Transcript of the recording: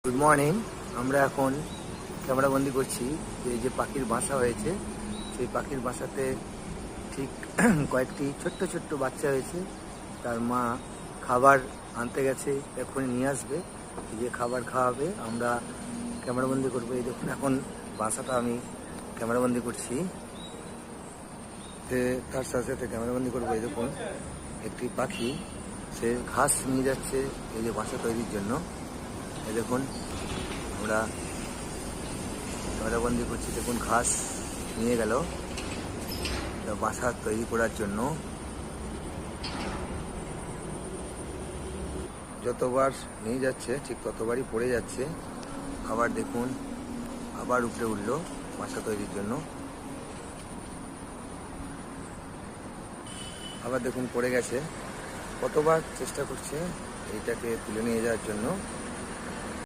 Good morning. আমরা এখন ক্যামেরাবন্দি করছি যে পাখির বাসা হয়েছে, সেই পাখির বাসাতে ঠিক কয়েকটি ছোট্ট ছোট্ট বাচ্চা হয়েছে। তার মা খাবার আনতে গেছে, এখনই নিয়ে আসবে। যে খাবার খাওয়াবে আমরা ক্যামেরাবন্দি করবো। এই দেখুন, এখন বাসাটা আমি ক্যামেরাবন্দি করছি, তার সাথে সাথে ক্যামেরাবন্দি করবো। এই দেখুন, একটি পাখি সে ঘাস নিয়ে যাচ্ছে এই যে বাসা তৈরির জন্য। এই দেখুন, আমরা ক্যামেরাবন্দি করছি। দেখুন, ঘাস নিয়ে গেল বাসা তৈরি করার জন্য। যতবার নিয়ে যাচ্ছে ঠিক ততবারই পড়ে যাচ্ছে। আবার দেখুন, আবার উপরে উঠলো বাসা তৈরির জন্য। আবার দেখুন পড়ে গেছে। কতবার চেষ্টা করছে এইটাকে তুলে নিয়ে যাওয়ার জন্য।